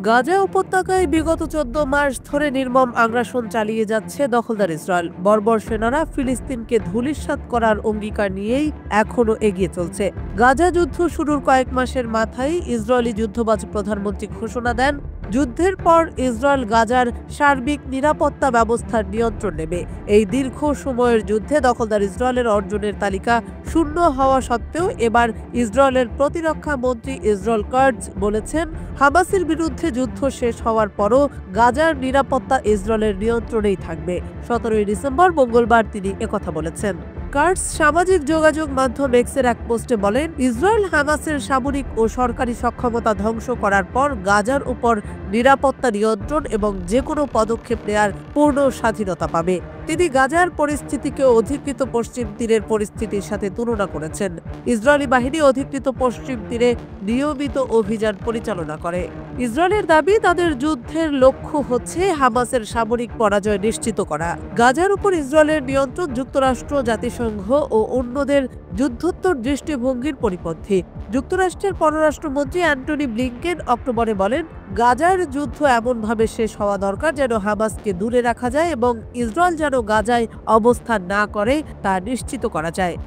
গাজা উপত্যকায় বিগত ১৪ মাস ধরে নির্মম আগ্রাসন চালিয়ে যাচ্ছে দখলদার ইসরায়েল। বর্বর সেনারা ফিলিস্তিনকে ধূলিসাৎ করার অঙ্গীকার নিয়েই এখনও এগিয়ে চলছে। গাজা যুদ্ধ শুরুর কয়েক মাসের মাথায় ইসরায়েলি যুদ্ধবাজ প্রধানমন্ত্রী ঘোষণা দেন, যুদ্ধের পর ইসরায়েল গাজার সার্বিক নিরাপত্তা ব্যবস্থার নিয়ন্ত্রণ নেবে। এই দীর্ঘ সময়ের যুদ্ধে দখলদার ইসরায়েলের অর্জনের তালিকা শূন্য হওয়া সত্ত্বেও এবার ইসরায়েলের প্রতিরক্ষা মন্ত্রী ইসরায়েল কাটজ বলেছেন, হামাসের বিরুদ্ধে যুদ্ধ শেষ হওয়ার পরও গাজার নিরাপত্তা ইসরায়েলের নিয়ন্ত্রণেই থাকবে। ১৭ ডিসেম্বর মঙ্গলবার তিনি একথা বলেছেন। কাটজ সামাজিক যোগাযোগ মাধ্যম এক্সের এক পোস্টে বলেন, ইসরায়েল হামাসের সামরিক ও সরকারি সক্ষমতা ধ্বংস করার পর গাজার উপর নিরাপত্তা নিয়ন্ত্রণ এবং যে কোনো পদক্ষেপ নেয়ার পূর্ণ স্বাধীনতা পাবে। তিনি গাজার পরিস্থিতিকে অধিকৃত পশ্চিম তীরের পরিস্থিতির সাথে তুলনা করেছেন। ইসরায়েলি বাহিনী অধিকৃত পশ্চিম তীরে নিয়মিত অভিযান পরিচালনা করে। ইসরায়েলের দাবি, তাদের যুদ্ধের লক্ষ্য হচ্ছে হামাসের সামরিক পরাজয় নিশ্চিত করা। গাজার উপর ইসরায়েলের নিয়ন্ত্রণ যুক্তরাষ্ট্র, জাতিসংঘ ও অন্যদের যুদ্ধোত্তর দৃষ্টিভঙ্গির পরিপন্থী। যুক্তরাষ্ট্রের পররাষ্ট্রমন্ত্রী অ্যান্টনি ব্লিংকেন অক্টোবরে বলেন, গাজার যুদ্ধ এমনভাবে শেষ হওয়া দরকার যেন হামাসকে দূরে রাখা যায় এবং ইসরায়েল যেন গাজায় অবস্থান না করে তা নিশ্চিত করা যায়।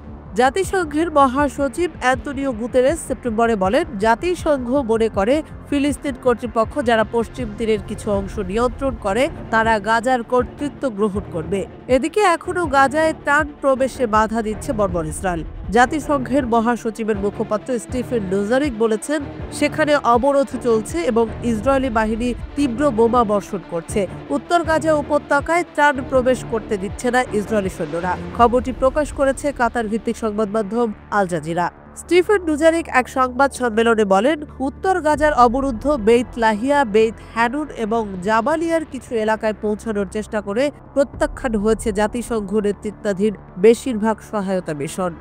জাতিসংঘের মহাসচিব অ্যান্তোনিও গুতেরেস সেপ্টেম্বরে বলেন, জাতিসংঘ মনে করে ফিলিস্তিন কর্তৃপক্ষ যারা পশ্চিম তীরের কিছু অংশ নিয়ন্ত্রণ করে তারা গাজার কর্তৃত্ব গ্রহণ করবে। এদিকে এখনও গাজায় ত্রাণ প্রবেশে বাধা দিচ্ছে বর্বর ইসরায়েল। জাতিসংঘের মহাসচিবের মুখপাত্র স্টিফেন ডুজারিক বলেছেন, সেখানে অবরোধ চলছে এবং ইসরায়েলি বাহিনী তীব্র বোমা বর্ষণ করছে। উত্তর গাজা উপত্যকায় ত্রাণ প্রবেশ করতে দিচ্ছে না ইসরায়েলি সৈন্যরা। খবরটি প্রকাশ করেছে কাতার ভিত্তিক সংবাদ মাধ্যম আল জাজিরা। স্টিফেন ডুজারিক এক সংবাদ সম্মেলনে বলেন, উত্তর গাজার অবরুদ্ধ বেইত লাহিয়া, বেইত হ্যানুন এবং জাবালিয়ার কিছু এলাকায় পৌঁছানোর চেষ্টা করে প্রত্যাখ্যান হয়েছে জাতিসংঘ নেতৃত্বাধীন বেশিরভাগ সহায়তা মিশন।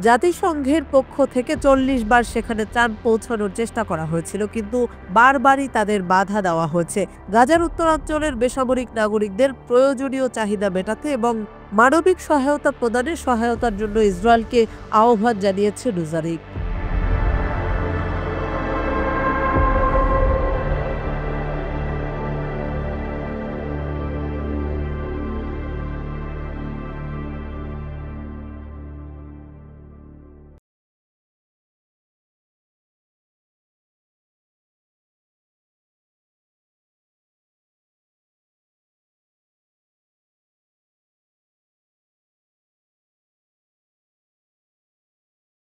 জাতিসংঘের পক্ষ থেকে ৪০ বার সেখানে ত্রাণ পৌঁছানোর চেষ্টা করা হয়েছিল, কিন্তু বারবারই তাদের বাধা দেওয়া হয়েছে। গাজার উত্তরাঞ্চলের বেসামরিক নাগরিকদের প্রয়োজনীয় চাহিদা মেটাতে এবং মানবিক সহায়তা প্রদানে সহায়তার জন্য ইসরায়েলকে আহ্বান জানিয়েছে ডুজারিক।